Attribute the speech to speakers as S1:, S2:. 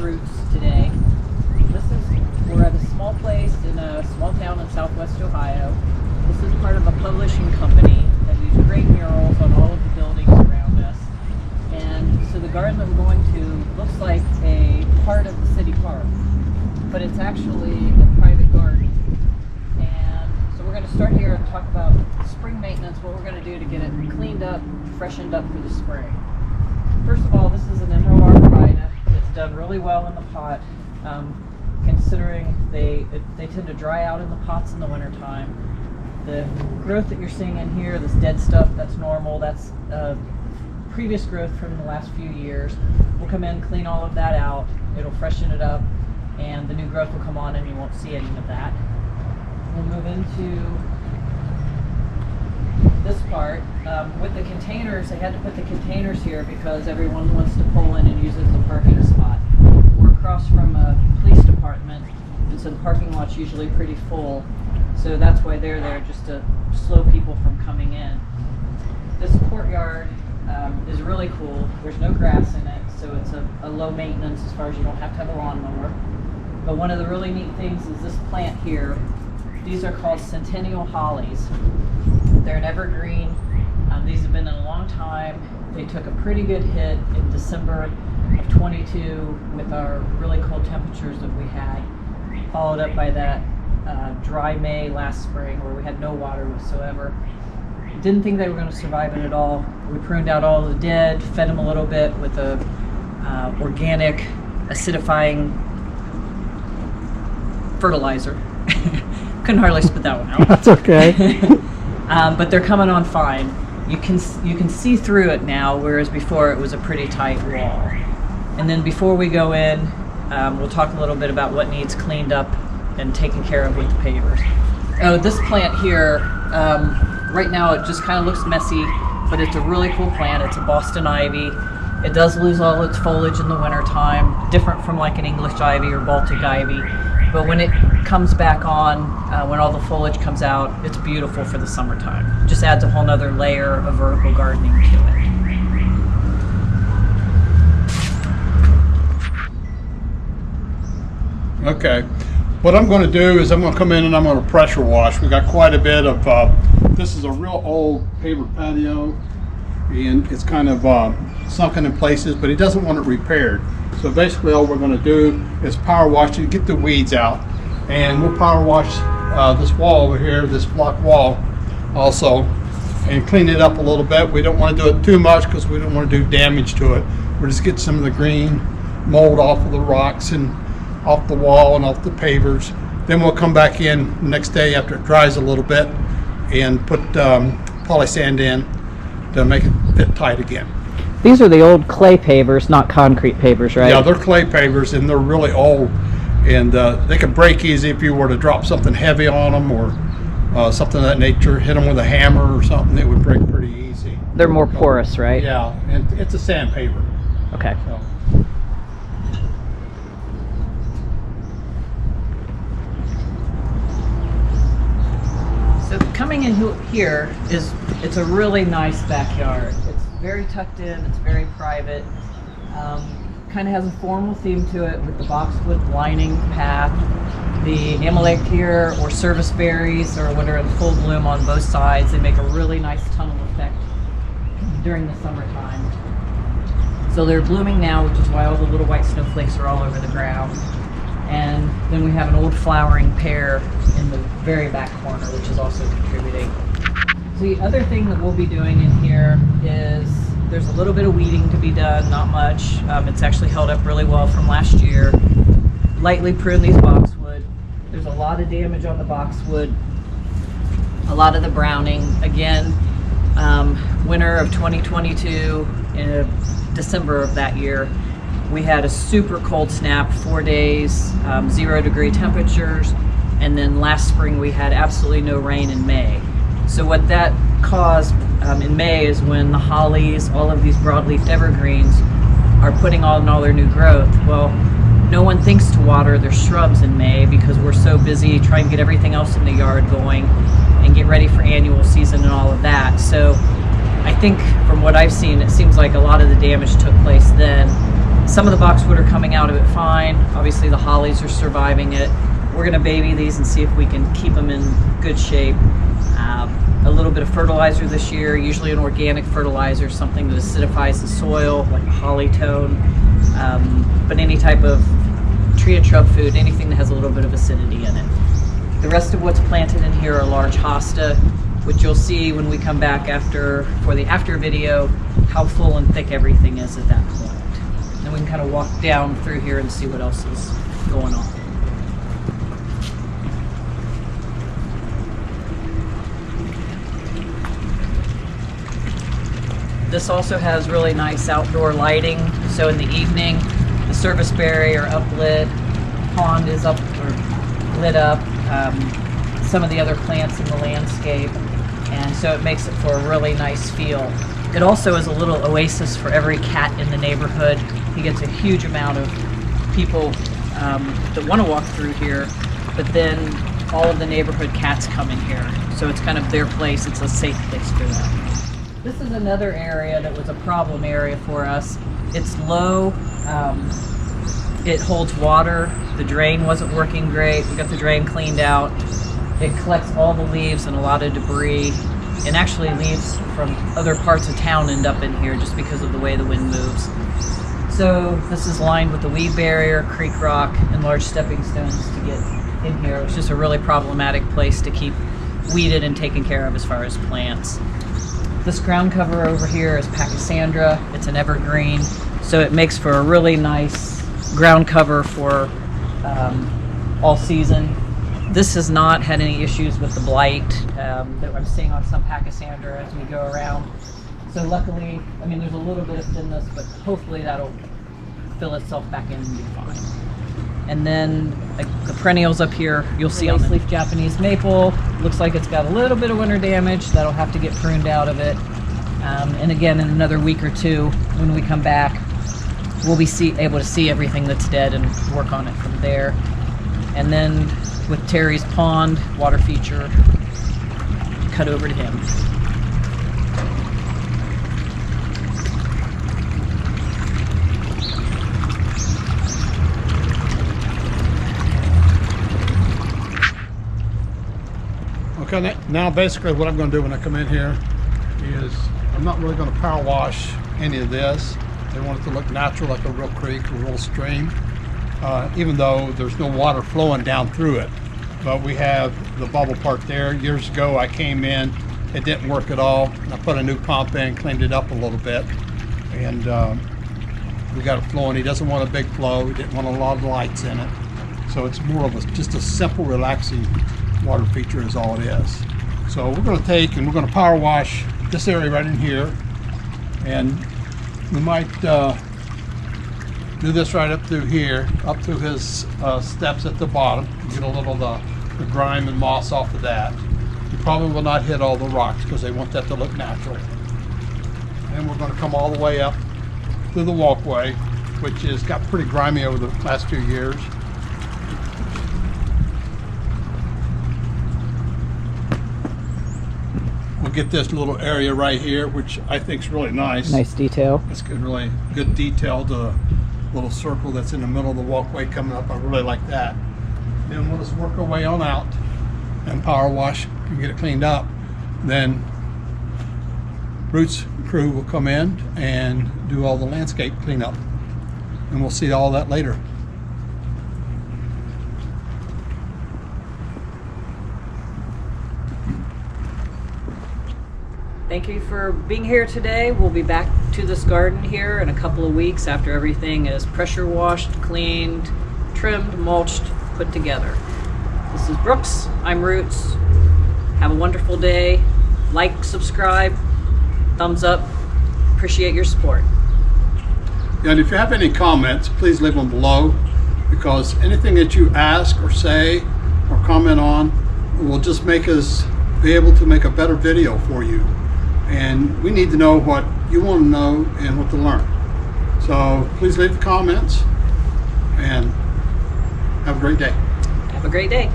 S1: roots today. We're at a small place in a small town in southwest Ohio. This is part of a publishing company that do great murals on all of the buildings around us. And so the garden that we're going to looks like a part of the city park, but it's actually a private garden. And so we're going to start here and talk about spring maintenance, what we're going to do to get it cleaned up, freshened up for the spring. First of all, this is an emerald arborvitae. It's done really well in the pot, considering they tend to dry out in the pots in the wintertime. The growth that you're seeing in here, this dead stuff, that's normal. That's previous growth from the last few years. We'll come in, clean all of that out. It'll freshen it up, and the new growth will come on, and you won't see any of that. We'll move into this part. With the containers, they had to put the containers here because everyone wants to pull in and use it as a parking spot. We're across from a police department, and so the parking lot's usually pretty full. So that's why they're there, just to slow people from coming in. This courtyard is really cool. There's no grass in it, so it's a low maintenance as far as you don't have to have a lawnmower. But one of the really neat things is this plant here. These are called centennial hollies. They're an evergreen. These have been in a long time. They took a pretty good hit in December of 22 with our really cold temperatures that we had, followed up by that dry May last spring where we had no water whatsoever. Didn't think they were going to survive it at all. We pruned out all the dead, fed them a little bit with a organic acidifying fertilizer. Couldn't hardly spit that one out.
S2: That's okay.
S1: But they're coming on fine. You can see through it now, whereas before it was a pretty tight wall. And then before we go in, we'll talk a little bit about what needs cleaned up and taken care of with the pavers. Oh, this plant here, right now it just kind of looks messy, but it's a really cool plant. It's a Boston ivy. It does lose all its foliage in the wintertime, different from like an English ivy or Baltic ivy. But when it comes back on, when all the foliage comes out, it's beautiful for the summertime. Just adds a whole nother layer of vertical gardening to it.
S3: Okay, what I'm going to do is I'm going to come in and I'm going to pressure wash. We got quite a bit of, this is a real old paver patio, and it's kind of sunken in places, but he doesn't want it repaired. So basically all we're going to do is power wash to get the weeds out, and we'll power wash this wall over here, this block wall also, and clean it up a little bit. We don't want to do it too much because we don't want to do damage to it. We'll just get some of the green mold off of the rocks and off the wall and off the pavers. Then we'll come back in the next day after it dries a little bit and put polysand in to make it fit tight again.
S2: These are the old clay pavers, not concrete pavers, right?
S3: Yeah, they're clay pavers, and they're really old, and they can break easy if you were to drop something heavy on them or something of that nature, hit them with a hammer or something. It would break pretty easy.
S2: They're more porous, right?
S3: Yeah, and it's a sand paver.
S2: Okay.
S1: So coming in here it's a really nice backyard. It's very tucked in, it's very private. Kind of has a formal theme to it with the boxwood lining the path. The amelanchier or service berries or what are in full bloom on both sides. They make a really nice tunnel effect during the summertime. So they're blooming now, which is why all the little white snowflakes are all over the ground. And then we have an old flowering pear in the very back corner, which is also contributing. The other thing that we'll be doing in here is there's a little bit of weeding to be done, not much. It's actually held up really well from last year. Lightly prune these boxwood. There's a lot of damage on the boxwood, a lot of the browning. Again, winter of 2022, in December of that year, we had a super cold snap, 4 days, 0-degree temperatures, and then last spring we had absolutely no rain in May. So what that caused in May is when the hollies, all of these broadleaf evergreens, are putting on all their new growth. Well, no one thinks to water their shrubs in May because we're so busy trying to get everything else in the yard going and get ready for annual season and all of that. So I think from what I've seen, it seems like a lot of the damage took place then. Some of the boxwood are coming out of it fine. Obviously the hollies are surviving it. We're gonna baby these and see if we can keep them in good shape. A little bit of fertilizer this year, usually an organic fertilizer, something that acidifies the soil, like a holly tone, but any type of tree and shrub food, anything that has a little bit of acidity in it. The rest of what's planted in here are large hosta, which you'll see when we come back for the after video, how full and thick everything is at that point. And we can kind of walk down through here and see what else is going on. This also has really nice outdoor lighting. So in the evening, the service berry are uplit, pond is up or lit up, some of the other plants in the landscape, and so it makes it for a really nice feel. It also is a little oasis for every cat in the neighborhood. He gets a huge amount of people that want to walk through here, but then all of the neighborhood cats come in here. So it's kind of their place, it's a safe place for them. This is another area that was a problem area for us. It's low, it holds water, the drain wasn't working great, we got the drain cleaned out. It collects all the leaves and a lot of debris, and actually leaves from other parts of town end up in here just because of the way the wind moves. So this is lined with the weed barrier, creek rock, and large stepping stones to get in here. It's just a really problematic place to keep weeded and taken care of as far as plants. This ground cover over here is Pachysandra. It's an evergreen, so it makes for a really nice ground cover for all season. This has not had any issues with the blight that I'm seeing on some Pachysandra as we go around. So luckily, I mean, there's a little bit of thinness, but hopefully that'll fill itself back in and be fine. And then like the perennials up here, you'll see on leaf Japanese maple. Looks like it's got a little bit of winter damage. That'll have to get pruned out of it. And again, in another week or two, when we come back, we'll be able to see everything that's dead and work on it from there. And then with Terry's pond water feature, cut over to him.
S3: Okay, now basically what I'm going to do when I come in here is I'm not really going to power wash any of this. They want it to look natural, like a real creek, a real stream, even though there's no water flowing down through it. But we have the bubble part there. Years ago I came in, it didn't work at all. I put a new pump in, cleaned it up a little bit, and we got it flowing. He doesn't want a big flow, he didn't want a lot of lights in it. So it's more of just a simple, relaxing water feature is all it is. So we're going to take and we're going to power wash this area right in here, and we might do this right up through here, up through his steps at the bottom, get a little of the grime and moss off of that. You probably will not hit all the rocks because they want that to look natural. And we're going to come all the way up through the walkway, which has got pretty grimy over the last few years. We'll get this little area right here, which I think is really nice.
S2: Nice detail.
S3: It's good, really good detail to the little circle that's in the middle of the walkway coming up. I really like that. Then we'll just work our way on out and power wash and get it cleaned up. Then Roots crew will come in and do all the landscape cleanup, and we'll see all that later.
S1: Thank you for being here today. We'll be back to this garden here in a couple of weeks after everything is pressure washed, cleaned, trimmed, mulched, put together. This is Brooks, I'm Roots. Have a wonderful day. Like, subscribe, thumbs up. Appreciate your support.
S3: And if you have any comments, please leave them below, because anything that you ask or say or comment on will just make us be able to make a better video for you. And we need to know what you want to know and what to learn. So please leave the comments and have a great day.
S1: Have a great day.